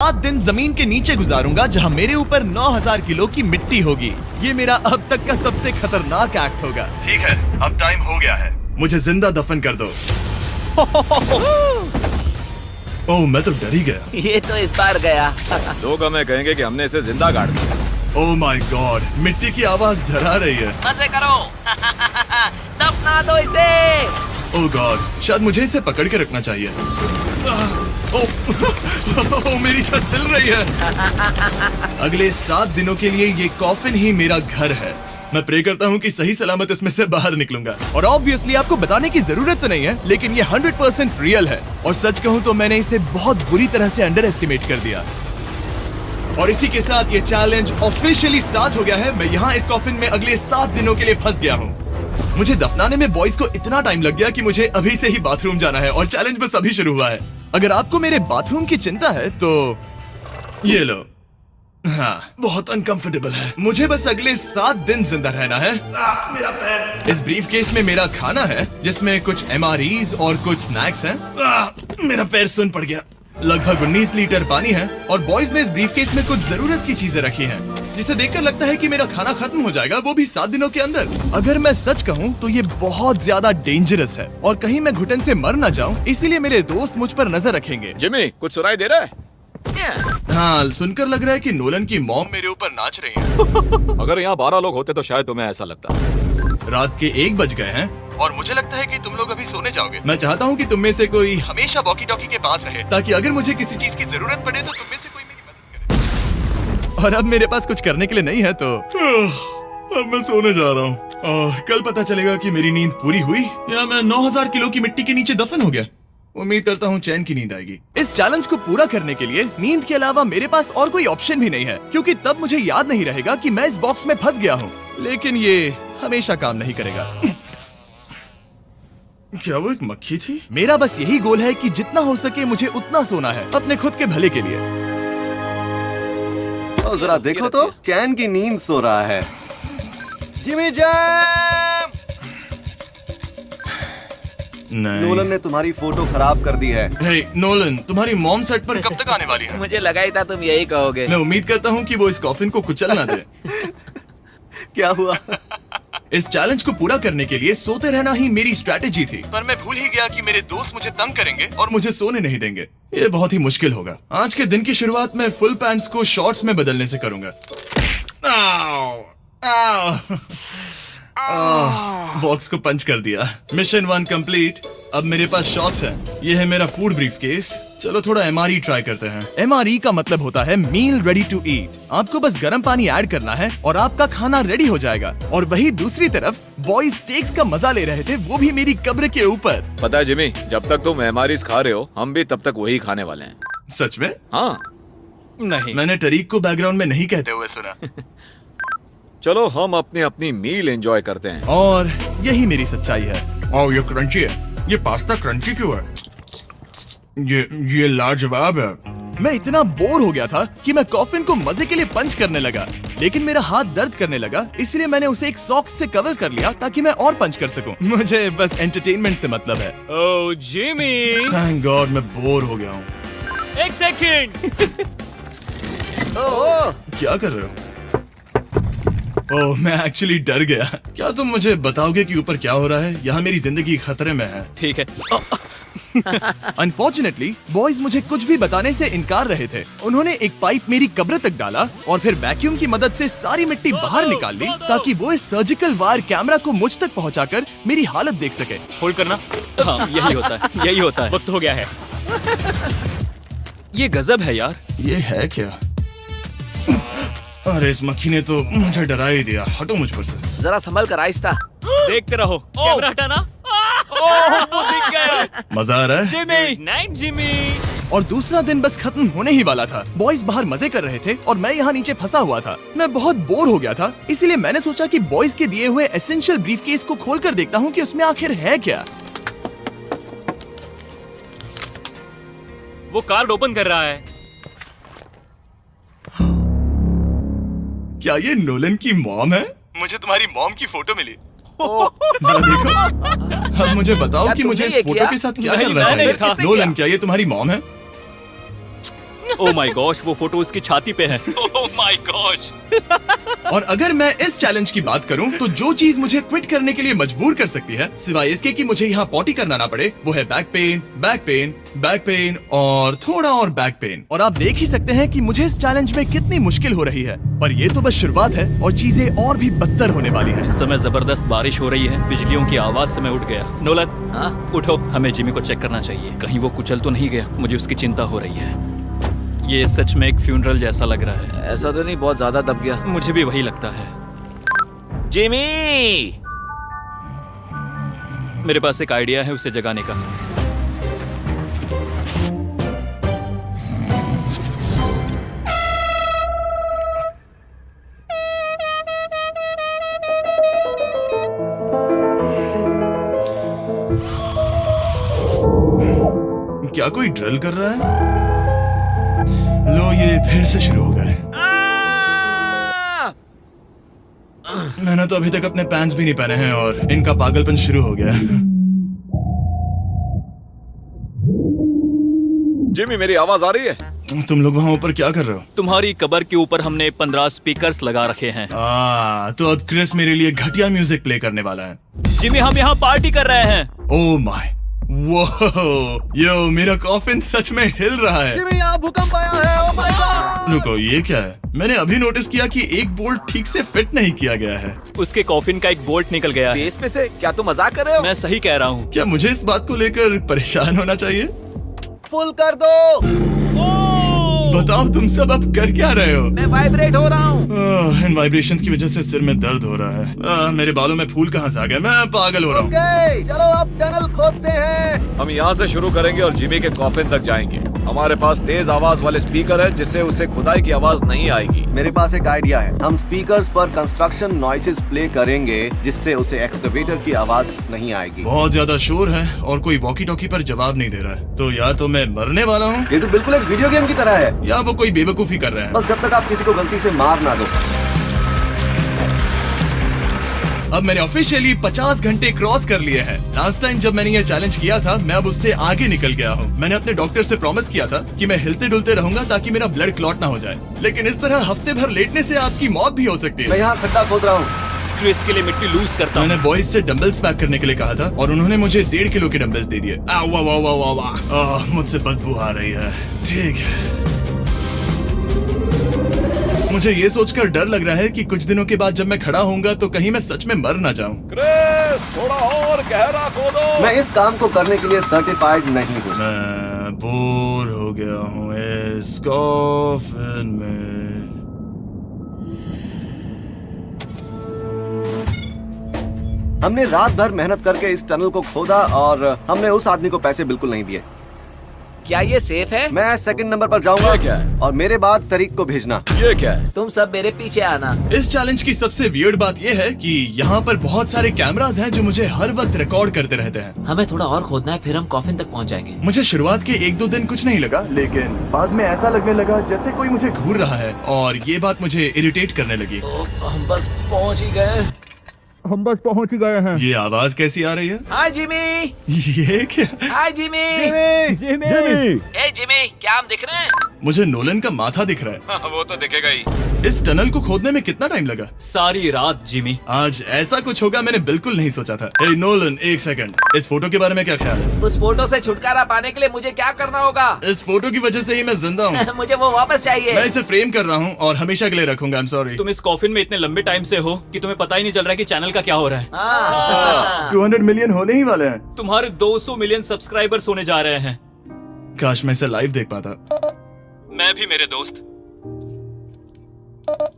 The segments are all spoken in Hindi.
7 दिन जमीन के नीचे गुजारूंगा जहां मेरे ऊपर 9000 किलो की मिट्टी होगी। ये मेरा अब तक का सबसे खतरनाक एक्ट होगा। ठीक है, अब टाइम हो गया है, मुझे जिंदा दफन कर दो। ओह, मैं तो डर ही गया। ये तो इस बार गया। लोग हमें कहेंगे कि हमने इसे जिंदा गाड़ दिया। ओह माय गॉड, मिट्टी की आवाज डरा रही है। मजे करो। दफना दो इसे। ओह गॉड, शायद मुझे इसे पकड़ के रखना चाहिए। ओह, मेरी छत हिल रही है। अगले 7 दिनों के लिए ये कॉफिन ही मेरा घर है। मैं प्रे करता हूँ कि सही सलामत इसमें से बाहर निकलूंगा। और ऑब्वियसली आपको बताने की जरूरत तो नहीं है, लेकिन ये 100% रियल है। और सच कहूँ तो मैंने इसे बहुत बुरी तरह से अंडर एस्टिमेट कर दिया। और इसी के साथ ये चैलेंज ऑफिशियली स्टार्ट हो गया है। मैं यहाँ इस कॉफिन में अगले 7 दिनों के लिए फंस गया हूँ। मुझे दफनाने में बॉयज को इतना टाइम लग गया कि मुझे अभी से ही बाथरूम जाना है और चैलेंज बस अभी शुरू हुआ है। अगर आपको मेरे बाथरूम की चिंता है तो ये लो। हाँ, बहुत अनकंफर्टेबल है। मुझे बस अगले 7 दिन जिंदा रहना है। मेरा पैर। इस ब्रीफकेस में मेरा खाना है, जिसमें कुछ MREs और कुछ स्नैक्स हैं। मेरा पैर सुन पड़ गया। लगभग 19 लीटर पानी है और बॉयज ने इस ब्रीफकेस में कुछ जरूरत की चीजें रखी हैं, जिसे देखकर लगता है कि मेरा खाना खत्म हो जाएगा, वो भी 7 दिनों के अंदर। अगर मैं सच कहूँ तो ये बहुत ज्यादा डेंजरस है और कहीं मैं घुटन से मर न जाऊँ, इसीलिए मेरे दोस्त मुझ पर नजर रखेंगे। जिमी, कुछ सुनाई दे रहा है? हाँ, सुनकर लग रहा है कि नोलन की मॉम मेरे ऊपर नाच रही है। अगर यहाँ 12 लोग होते तो शायद तुम्हें ऐसा लगता। रात के 1 बज गए हैं और मुझे लगता है कि तुम लोग अभी सोने जाओगे। मैं चाहता हूँ कि तुम में से कोई हमेशा वॉकी टॉकी के पास रहे, ताकि अगर मुझे किसी चीज की जरूरत पड़े तो तुम में से कोई मेरी मदद करे। और अब मेरे पास कुछ करने के लिए नहीं है तो अब मैं सोने जा रहा हूँ और कल पता चलेगा कि मेरी नींद पूरी हुई या मैं 9000 किलो की मिट्टी के नीचे दफन हो गया। उम्मीद करता हूँ चैन की नींद आएगी। इस चैलेंज को पूरा करने के लिए नींद के अलावा मेरे पास और कोई ऑप्शन भी नहीं है, क्योंकि तब मुझे याद नहीं रहेगा कि मैं इस बॉक्स में फंस गया हूँ। लेकिन ये हमेशा काम नहीं करेगा। क्या वो एक मक्खी थी? मेरा बस यही गोल है कि जितना हो सके मुझे उतना सोना है, अपने खुद के भले के लिए। तो जरा देखो तो, चैन की नींद सो रहा है। Jimmy jam! नोलन ने तुम्हारी फोटो खराब कर दी है। हे नोलन, तुम्हारी मॉम सेट पर कब तक आने वाली है? मुझे लगा ही था तुम यही कहोगे। मैं उम्मीद करता हूँ कि वो इस कॉफिन को कुचल ना दे। क्या हुआ? इस चैलेंज को पूरा करने के लिए सोते रहना ही मेरी स्ट्रैटेजी थी, पर मैं भूल ही गया कि मेरे दोस्त मुझे तंग करेंगे और मुझे सोने नहीं देंगे। ये बहुत ही मुश्किल होगा। आज के दिन की शुरुआत मैं फुल पैंट्स को शॉर्ट्स में बदलने से करूंगा। बॉक्स को पंच कर दिया। Mission 1 complete. अब मेरे पास शॉर्ट्स हैं। ये है मेरा फूड ब्रीफकेस। चलो थोड़ा MRE ट्राई करते हैं। MRE का मतलब होता है मील रेडी टू ईट। आपको बस गर्म पानी ऐड करना है और आपका खाना रेडी हो जाएगा। और वही दूसरी तरफ बॉयज स्टेक्स का मजा ले रहे थे, वो भी मेरी कब्र के ऊपर। पता है जिमी, जब तक तुम MREs खा रहे हो, हम भी तब तक वही खाने वाले हैं। सच में? हाँ। नहीं, मैंने टरीक को बैकग्राउंड में नहीं कहते हुए सुना। चलो हम अपनी अपनी मील एंजॉय करते हैं। और यही मेरी सच्चाई है। ओह, ये क्रंची है। ये पास्ता क्रंची क्यों है? ये लाजवाब है। मैं इतना बोर हो गया था कि मैं कॉफिन को मजे के लिए पंच करने लगा, लेकिन मेरा हाथ दर्द करने लगा, इसलिए मैंने उसे एक सॉक्स से कवर कर लिया ताकि मैं और पंच कर सकूं। मुझे बस एंटरटेनमेंट से मतलब है। ओह जिमी, थैंक गॉड मैं बोर हो गया हूँ। 1 सेकंड। ओह, क्या कर रहे हो? ओह, मैं एक्चुअली डर गया। क्या तुम मुझे बताओगे कि ऊपर क्या हो रहा है? यहाँ मेरी जिंदगी खतरे में है। ठीक है। अनफॉर्चुनेटली बॉयज मुझे कुछ भी बताने से इनकार रहे थे। उन्होंने एक पाइप मेरी कब्र तक डाला और फिर वैक्यूम की मदद से सारी मिट्टी बाहर निकाल ली, ताकि वो इस सर्जिकल वायर कैमरा को मुझ तक पहुंचाकर मेरी हालत देख सके। होल्ड करना। हाँ, यही होता है, यही होता है। वक्त हो गया है। ये गजब है यार। ये है क्या? अरे इस मक्खी ने तो मुझे डरा ही दिया। हटो मुझ पर से। जरा संभल कर आहिस्ता। देखते रहो। कैमरा हटाना। वो दिख गया। मजा आ रहा है? Jimmy, night Jimmy. और दूसरा दिन बस खत्म होने ही वाला था। बॉयज बाहर मजे कर रहे थे और मैं यहाँ नीचे फंसा हुआ था। मैं बहुत बोर हो गया था, इसीलिए मैंने सोचा कि बॉयज के दिए हुए एसेंशियल ब्रीफकेस को खोलकर देखता हूँ कि उसमें आखिर है क्या। वो कार्ड ओपन कर रहा है। क्या ये नोलन की मॉम है? मुझे तुम्हारी मॉम की फोटो मिली। जरा देखो। अब मुझे बताओ क्या कि मुझे तुमने इस ये फोटो किया? के साथ क्या नहीं, करना मैंने चाहिए? था। नोलन, क्या ये तुम्हारी मॉम है? ओह माय गॉश, वो फोटो उसकी छाती पे है। Oh my gosh. और अगर मैं इस चैलेंज की बात करूं तो जो चीज मुझे क्विट करने के लिए मजबूर कर सकती है, सिवाय इसके कि मुझे यहाँ पॉटी करना ना पड़े, वो है back pain, back pain, back pain और थोड़ा और बैक पेन। और आप देख ही सकते हैं कि मुझे इस चैलेंज में कितनी मुश्किल हो रही है, पर ये तो बस शुरुआत है और चीजें और भी बदतर होने वाली है। इस समय जबरदस्त बारिश हो रही है, बिजलियों की आवाज से मैं उठ गया। नोलन, हाँ? उठो, हमें जिमी को चेक करना चाहिए, कहीं वो कुचल तो नहीं गया। मुझे उसकी चिंता हो रही है। ये सच में एक फ्यूनरल जैसा लग रहा है। ऐसा तो नहीं बहुत ज्यादा दब गया? मुझे भी वही लगता है। जिमी, मेरे पास एक आइडिया है उसे जगाने का। क्या कोई ड्रिल कर रहा है? लो, ये फिर से शुरू हो गए। मैंने तो अभी तक अपने पैंट्स भी नहीं पहने हैं और इनका पागलपन शुरू हो गया। जिमी, मेरी आवाज आ रही है? तुम लोग वहाँ ऊपर क्या कर रहे हो? तुम्हारी कबर के ऊपर हमने 15 स्पीकर्स लगा रखे हैं। तो अब क्रिस मेरे लिए घटिया म्यूजिक प्ले करने वाला है। जिमी, हम यहाँ पार्टी कर रहे हैं। ओह माय, वो यो, मेरा कॉफिन सच में हिल रहा है। जिमी, यहाँ भूकंप आया है। Oh my God! रुको, ये क्या है? मैंने अभी नोटिस किया कि एक बोल्ट ठीक से फिट नहीं किया गया है। उसके कॉफिन का एक बोल्ट निकल गया है। बेस में से? क्या तुम मजाक कर रहे हो? मैं सही कह रहा हूँ। क्या मुझे इस बात को लेकर परेशान होना चाहिए? फुल कर दो। बताओ तुम सब अब कर क्या रहे हो? मैं वाइब्रेट हो रहा हूँ। इन वाइब्रेशंस की वजह से सिर में दर्द हो रहा है। मेरे बालों में फूल कहाँ से आ गए? मैं पागल हो रहा हूँ। ओके, चलो अब टनल खोदते हैं। हम यहाँ से शुरू करेंगे और जिमी के कॉफिन तक जाएंगे। हमारे पास तेज आवाज वाले स्पीकर है जिससे उसे खुदाई की आवाज नहीं आएगी। मेरे पास एक आइडिया है। हम स्पीकर्स पर कंस्ट्रक्शन नॉइसेस प्ले करेंगे जिससे उसे एक्सकवेटर की आवाज नहीं आएगी। बहुत ज्यादा शोर है और कोई वॉकी टॉकी पर जवाब नहीं दे रहा है। तो या तो मैं मरने वाला हूँ ये तो बिल्कुल एक वीडियो गेम की तरह है। या वो कोई बेवकूफी कर रहे हैं। बस जब तक आप किसी को गलती से मार ना दो। अब मैंने ऑफिशियली 50 घंटे क्रॉस कर लिए हैं। लास्ट टाइम जब मैंने ये चैलेंज किया था, मैं अब उससे आगे निकल गया हूँ। मैंने अपने डॉक्टर से प्रॉमिस किया था कि मैं हिलते डुलते रहूंगा ताकि मेरा ब्लड क्लॉट ना हो जाए, लेकिन इस तरह हफ्ते भर लेटने से आपकी मौत भी हो सकती मैं है। यहाँ खड्डा खोद रहा हूँ। क्रिस के लिए मिट्टी लूज करता हूँ। मैंने बॉयज से डंबल्स पैक करने के लिए कहा था और उन्होंने मुझे 1.5 किलो के डंबल्स दे दिए। मुझसे बदबू आ रही है। ठीक है, मुझे ये सोचकर डर लग रहा है कि कुछ दिनों के बाद जब मैं खड़ा होऊंगा तो कहीं मैं सच में मर ना जाऊं। क्रिस, थोड़ा और गहरा खोदो। मैं इस काम को करने के लिए सर्टिफाइड नहीं हूँ। मैं बोर हो गया हूँ इस कॉफिन में। हमने रात भर मेहनत करके इस टनल को खोदा और हमने उस आदमी को पैसे बिल्कुल नहीं दिए। क्या ये सेफ है? मैं सेकंड नंबर पर जाऊंगा ये क्या है? और मेरे बाद तरीक को भेजना। ये क्या है? तुम सब मेरे पीछे आना। इस चैलेंज की सबसे वियर्ड बात यह है कि यहाँ पर बहुत सारे कैमरास हैं जो मुझे हर वक्त रिकॉर्ड करते रहते हैं। हमें थोड़ा और खोदना है, फिर हम कॉफिन तक पहुंच जाएंगे। मुझे शुरुआत के 1-2 दिन कुछ नहीं लगा, लेकिन बाद में ऐसा लगने लगा जैसे कोई मुझे घूर रहा है और ये बात मुझे इरिटेट करने लगी। हम बस पहुंच ही गए। ये आवाज कैसी आ रही है? हाय जिमी। ये क्या? हाय जिमी। जिमी! ए जिमी, क्या हम दिख रहे हैं? मुझे नोलन का माथा दिख रहा हाँ, वो तो दिखेगा ही। है। इस टनल को खोदने में कितना टाइम लगा? सारी रात जिमी। आज ऐसा कुछ होगा मैंने बिल्कुल नहीं सोचा था। हे नोलन, एक सेकंड, इस फोटो के बारे में क्या ख्याल है? उस फोटो से छुटकारा पाने के लिए मुझे क्या करना होगा? इस फोटो की वजह से ही मैं जिंदा हूँ। मुझे वो वापस मैं चाहिए। इसे फ्रेम कर रहा हूँ और हमेशा के लिए रखूंगा। I am sorry. तुम इस कॉफिन में इतने लंबे टाइम से हो कि तुम्हें पता ही नहीं चल रहा है कि चैनल का क्या हो रहा है। हाँ। 200 मिलियन होने ही वाले हैं। तुम्हारे 200 मिलियन सब्सक्राइबर्स होने जा रहे हैं। काश मैं इसे लाइव देख पाता। मैं भी मेरे दोस्त।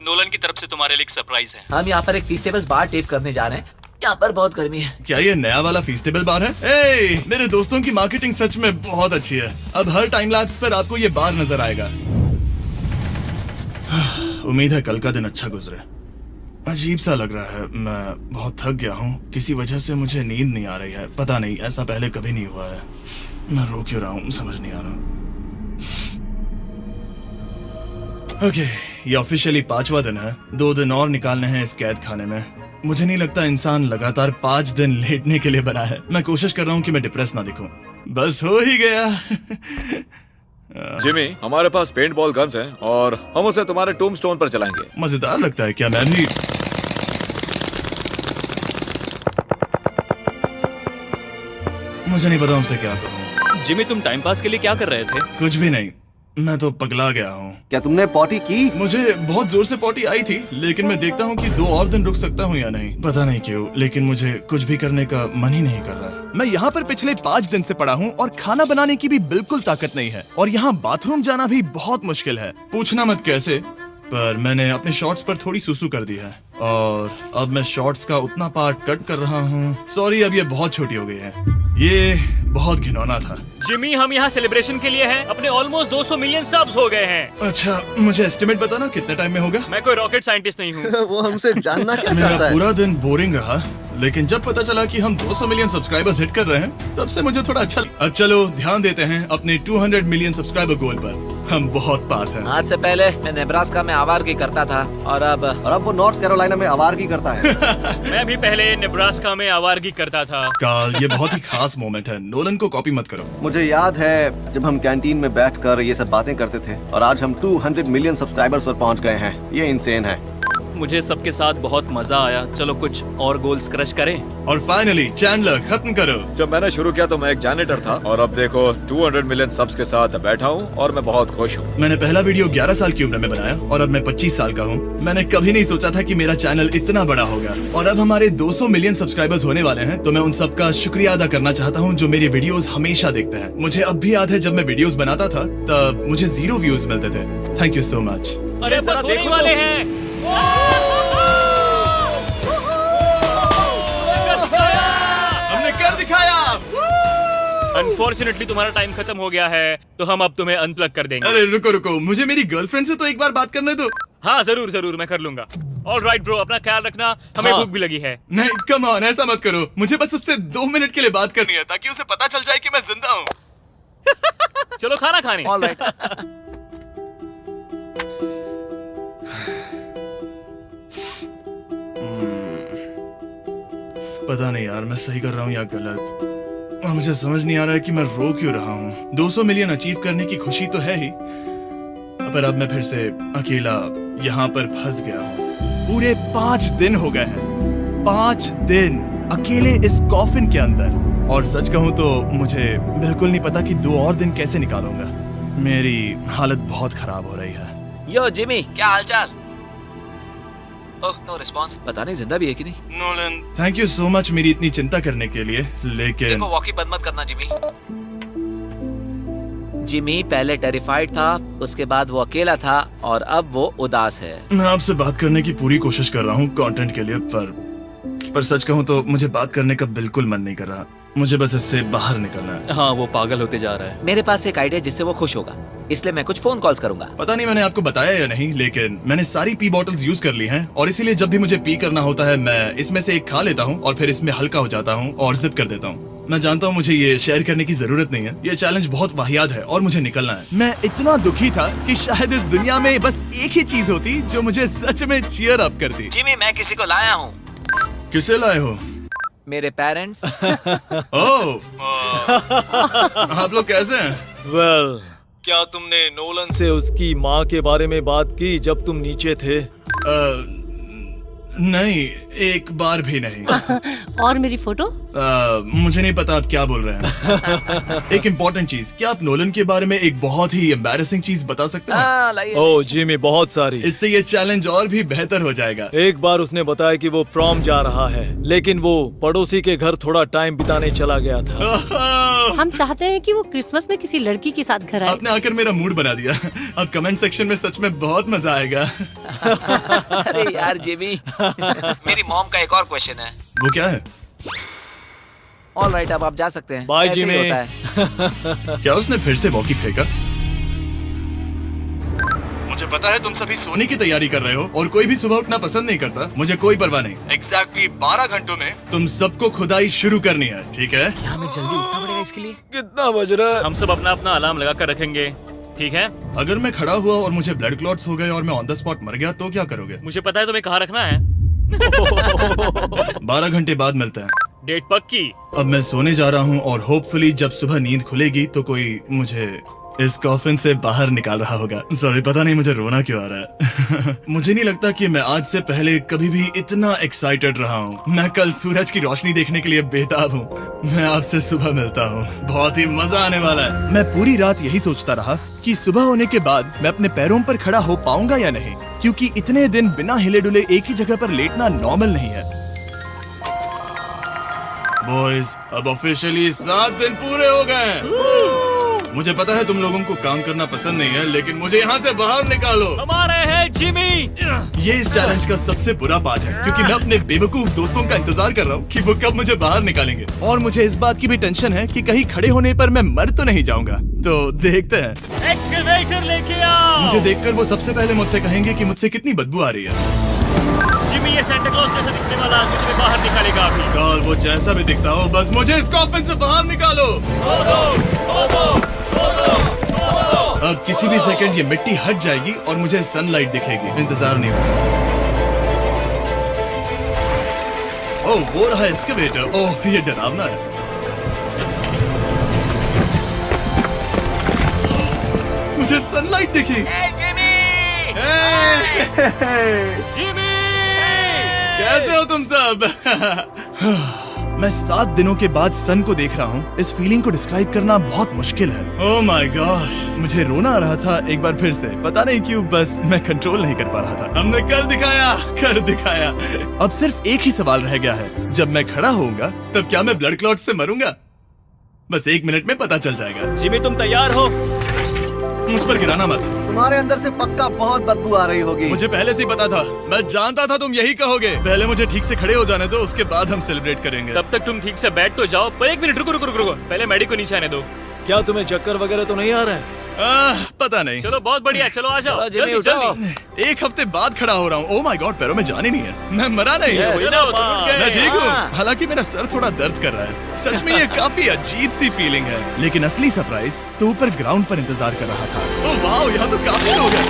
नोलन की तरफ से तुम्हारे लिए एक सरप्राइज है। हम यहाँ पर एक फीस्टेबल बार टेप करने जा रहे हैं। यहाँ पर बहुत गर्मी है। क्या ये नया वाला फीस्टेबल बार है? ए, मेरे दोस्तों की मार्केटिंग सच में बहुत अच्छी है। अब हर टाइम लैप्स पर आपको ये बार नजर आएगा। उम्मीद है कल का दिन अच्छा गुजरे। अजीब सा लग रहा है, मैं बहुत थक गया हूँ। किसी वजह से मुझे नींद नहीं आ रही है। पता नहीं, ऐसा पहले कभी नहीं हुआ है। मैं रो क्यों रहा हूँ समझ नहीं आ रहा। ओके, ये ऑफिशियली 5वां दिन है। 2 दिन और निकालने हैं इस कैद खाने में। मुझे नहीं लगता इंसान लगातार 5 दिन लेटने के लिए बना है। मैं कोशिश कर रहा हूँ कि मैं डिप्रेस ना दिखूं। बस हो ही गया। जिमी, हमारे पास पेंट बॉल गन्स हैं और हम उसे तुम्हारे टूमस्टोन पर चलाएंगे। मजेदार लगता है क्या? मैं भी मुझे नहीं पता उनसे क्या कहूँ। जिमी, तुम टाइम पास के लिए क्या कर रहे थे? कुछ भी नहीं, मैं तो पगला गया हूँ। क्या तुमने पॉटी की? मुझे बहुत जोर से पॉटी आई थी, लेकिन मैं देखता हूँ कि 2 और दिन रुक सकता हूँ या नहीं, पता नहीं क्यों, लेकिन मुझे कुछ भी करने का मन ही नहीं कर रहा। मैं यहाँ पर पिछले 5 दिन से पड़ा हूँ और खाना बनाने की भी बिल्कुल ताकत नहीं है, और यहाँ बाथरूम जाना भी बहुत मुश्किल है। पूछना मत कैसे, पर मैंने अपने शॉर्ट्स पर थोड़ी सुसु कर दी है और अब मैं शॉर्ट्स का उतना पार्ट कट कर रहा हूँ। सॉरी, अब ये बहुत छोटी हो गई है। ये बहुत घिनौना था। जिमी, हम यहाँ सेलिब्रेशन के लिए हैं। अपने ऑलमोस्ट 200 मिलियन सब्स हो गए हैं। अच्छा, मुझे एस्टिमेट बताना कितने टाइम में होगा? मैं कोई रॉकेट साइंटिस्ट नहीं हूँ। वो हमसे जानना क्या मेरा चाहता है? पूरा दिन बोरिंग रहा, लेकिन जब पता चला कि हम 200 मिलियन सब्सक्राइबर्स हिट कर रहे हैं, तब से मुझे थोड़ा अच्छा लगा। अब चलो ध्यान देते हैं अपने 200 मिलियन सब्सक्राइबर गोल पर। हम बहुत पास हैं। आज से पहले मैं नेब्रास्का में आवारगी करता था और अब वो नॉर्थ कैरोलिना में आवारगी करता है। मैं भी पहले नेब्रास्का में आवारगी करता था। कार्ल, ये बहुत ही खास मोमेंट है। नोलन को कॉपी मत करो। मुझे याद है जब हम कैंटीन में बैठकर ये सब बातें करते थे, और आज हम 200 मिलियन सब्सक्राइबर्स पर पहुंच गए हैं। ये इंसेन है। मुझे सबके साथ बहुत मजा आया। चलो कुछ और गोल्स क्रश करें। और फाइनली चैंडलर, खत्म करो। जब मैंने शुरू किया तो मैं एक जैनिटर था और अब देखो 200 मिलियन सब्स के साथ बैठा हूँ और मैं बहुत खुश हूँ। मैंने पहला वीडियो 11 साल की उम्र में बनाया और अब मैं 25 साल का हूँ। मैंने कभी नहीं सोचा था कि मेरा चैनल इतना बड़ा होगा, और अब हमारे 200 मिलियन सब्सक्राइबर्स होने वाले हैं। तो मैं उन सबका शुक्रिया अदा करना चाहता हूँ जो मेरे वीडियोस हमेशा देखते हैं। मुझे अब भी याद है जब मैं वीडियोस बनाता था तब मुझे 0 व्यूज मिलते थे। Thank you so much. अरे जरा देखने वाले हैं। हमने कर दिखाया। अनफॉर्चुनेटली तुम्हारा टाइम खत्म हो गया है, तो हम अब तुम्हें अनप्लग कर देंगे। अरे रुको रुको, मुझे मेरी गर्लफ्रेंड से तो एक बार बात करने दो। हाँ जरूर जरूर, मैं कर लूंगा। ऑलराइट ब्रो, अपना ख्याल रखना। हमें भूख भी लगी है। नहीं, कम ऑन, ऐसा मत करो। मुझे बस उससे 2 मिनट के लिए बात करनी है ताकि उसे पता चल जाए कि मैं जिंदा हूँ। चलो खाना खाने। ऑलराइट। पता नहीं यार, मैं सही कर रहा हूँ या गलत, और मुझे समझ नहीं आ रहा है कि मैं रो क्यों रहा हूँ। 200 मिलियन अचीव करने की खुशी तो है ही, पर अब मैं फिर से अकेला यहाँ पर फंस गया हूँ। पूरे 5 दिन हो गए हैं, 5 दिन अकेले इस कॉफिन के अंदर, और सच कहूँ तो मुझे बिल्कुल नहीं पता कि 2 और दिन कैसे निकालूंगा। मेरी हालत बहुत खराब हो रही है। यो जिमी, क्या हालचाल? ओह, नो रिस्पांस। पता नहीं जिंदा भी है कि नहीं। Nolan, thank you so much मेरी इतनी चिंता करने के लिए, लेकिन देखो, वॉकी बंद मत करना जिमी। जिमी पहले टेरिफाइड था, उसके बाद वो अकेला था और अब वो उदास है। मैं आपसे बात करने की पूरी कोशिश कर रहा हूँ कंटेंट के लिए, पर सच कहूँ तो मुझे बात करने का बिल्कुल मन नहीं कर रहा। मुझे बस इससे बाहर निकलना है। हाँ, वो पागल होते जा रहा है। मेरे पास एक आइडिया जिससे वो खुश होगा, इसलिए मैं कुछ फोन कॉल्स करूंगा। पता नहीं मैंने आपको बताया या नहीं, लेकिन मैंने सारी पी बॉटल्स यूज कर ली हैं, और इसीलिए जब भी मुझे पी करना होता है मैं इसमें से एक खा लेता हूँ और फिर इसमें हल्का हो जाता हूँ और जिप कर देता हूँ। मैं जानता हूँ मुझे ये शेयर करने की जरूरत नहीं है, ये चैलेंज बहुत वाहियात है और मुझे निकलना है। मैं इतना दुखी था कि शायद इस दुनिया में बस एक ही चीज होती जो मुझे सच में चीयर अप करती। जिमी, मैं किसी को लाया हूँ। किसे लाए हो? मेरे पेरेंट्स। ओह, आप लोग कैसे हैं? वेल, क्या तुमने नोलन से उसकी माँ के बारे में बात की जब तुम नीचे थे? नहीं, एक बार भी नहीं। और मेरी फोटो? मुझे नहीं पता आप क्या बोल रहे हैं। एक इम्पोर्टेंट चीज, क्या आप नोलन के बारे में एक बहुत ही एम्बैरेसिंग चीज बता सकते हैं? हाँ, लाइए। ओह जिमी, बहुत सारी। इससे ये चैलेंज और भी बेहतर हो जाएगा। एक बार उसने बताया कि वो प्रॉम जा रहा है, लेकिन वो पड़ोसी के घर थोड़ा टाइम बिताने चला गया था। हम चाहते हैं कि वो क्रिसमस में किसी लड़की के साथ घर आए। आपने आकर मेरा मूड बना दिया। अब कमेंट सेक्शन में सच में बहुत मजा आएगा। अरे यार जिमी, मेरी मॉम का एक और क्वेश्चन है। वो क्या है? ऑलराइट, अब आप जा सकते हैं। बाय ऐसे ही जिमी। होता है। क्या उसने फिर से वॉकी फेंका? मुझे पता है तुम सभी सोने की तैयारी कर रहे हो और कोई भी सुबह उठना पसंद नहीं करता। मुझे कोई परवाह नहीं। एग्जैक्टली 12 घंटों में तुम सबको खुदाई शुरू करनी है, ठीक है? क्या हमें जल्दी उठना पड़ेगा इसके लिए? कितना बज रहा है? हम सब अपना अपना अलार्म लगा कर रखेंगे, ठीक है? अगर मैं खड़ा हुआ और मुझे ब्लड क्लॉट्स हो गए और मैं ऑन द स्पॉट मर गया तो क्या करोगे? मुझे पता है तुम्हें कहाँ रखना है। 12 घंटे बाद मिलता है। डेट पक्की। अब मैं सोने जा रहा हूँ और होपफुली जब सुबह नींद खुलेगी तो कोई मुझे इस कॉफिन से बाहर निकाल रहा होगा। सॉरी, पता नहीं मुझे रोना क्यों आ रहा है। मुझे नहीं लगता कि मैं आज से पहले कभी भी इतना एक्साइटेड रहा हूँ। मैं कल सूरज की रोशनी देखने के लिए बेताब हूँ। मैं आपसे सुबह मिलता हूँ, बहुत ही मजा आने वाला है। मैं पूरी रात यही सोचता रहा कि सुबह होने के बाद मैं अपने पैरों पर खड़ा हो पाऊंगा या नहीं, क्योंकि इतने दिन बिना हिले डुले एक ही जगह पर लेटना नॉर्मल नहीं है। बॉयज, अब ऑफिशियली 7 दिन पूरे हो गए हैं। मुझे पता है तुम लोगों को काम करना पसंद नहीं है, लेकिन मुझे यहाँ से बाहर निकालो। हमारे हैं जिमी। ये इस चैलेंज का सबसे बुरा पार्ट है, क्योंकि मैं अपने बेवकूफ दोस्तों का इंतजार कर रहा हूँ कि वो कब मुझे बाहर निकालेंगे। और मुझे इस बात की भी टेंशन है कि कहीं खड़े होने पर मैं मर तो नहीं जाऊंगा। तो देखते हैं। एक्सकवेटर लेके आओ। मुझे देखकर वो सबसे पहले मुझसे कहेंगे कि मुझसे कितनी बदबू आ रही है। जिमी, ये सांता क्लॉज जैसा दिखने वाला आदमी तुम्हें बाहर निकालेगा अभी। काल, वो जैसा भी दिखता हो, बस मुझे इस कॉफिन से बाहर निकालो। अब किसी भी सेकंड ये मिट्टी हट जाएगी और मुझे सनलाइट दिखेगी। इंतजार नहीं होगा। ओह, वो रहा एक्सकवेटर। ओह, ये डरावना है। मुझे सनलाइट दिखी। जिमी, कैसे हो तुम सब? मैं 7 दिनों के बाद सन को देख रहा हूँ। इस फीलिंग को डिस्क्राइब करना बहुत मुश्किल है। ओह माय गॉश, मुझे रोना आ रहा था एक बार फिर से। पता नहीं क्यों, बस मैं कंट्रोल नहीं कर पा रहा था। हमने कर दिखाया। अब सिर्फ एक ही सवाल रह गया है। जब मैं खड़ा होऊंगा तब क्या मैं ब्लड क्लॉट से मरूंगा? बस 1 मिनट में पता चल जाएगा। जिमी, तुम तैयार हो? मुझ पर गिराना मत। तुम्हारे अंदर से पक्का बहुत बदबू आ रही होगी। मुझे पहले से ही पता था। मैं जानता था तुम यही कहोगे। पहले मुझे ठीक से खड़े हो जाने दो, उसके बाद हम सेलिब्रेट करेंगे। तब तक तुम ठीक से बैठ तो जाओ। पर 1 मिनट रुको। पहले मैडी को नीचे आने दो। क्या तुम्हें चक्कर वगैरह तो नहीं आ रहा है? पता नहीं। चलो, बहुत बढ़िया। चलो आ जाओ, जल्दी जल्दी। 1 हफ्ते बाद खड़ा हो रहा हूँ। ओह माय गॉड, पैरों में जान ही नहीं है। मैं मरा नहीं। चलो, तुम उठ गए। मैं ठीक हूँ। हालांकि मेरा सर थोड़ा दर्द कर रहा है। सच में ये काफी अजीब सी फीलिंग है। लेकिन असली सरप्राइज तो ऊपर ग्राउंड पर इंतजार कर रहा था। ओह वाह, यहाँ तो काफी लोग हैं।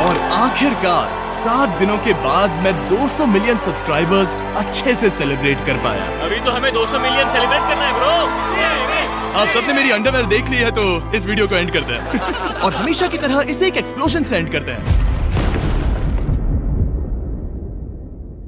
और आखिरकार 7 दिनों के बाद मैं 200 मिलियन सब्सक्राइबर्स अच्छे से सेलिब्रेट कर पाया। अभी तो हमें 200 मिलियन सेलिब्रेट करना है ब्रो। आप सबने मेरी अंडरवेयर देख ली है, तो इस वीडियो को एंड करते हैं। और हमेशा की तरह इसे एक एक्सप्लोजन से एंड करते हैं।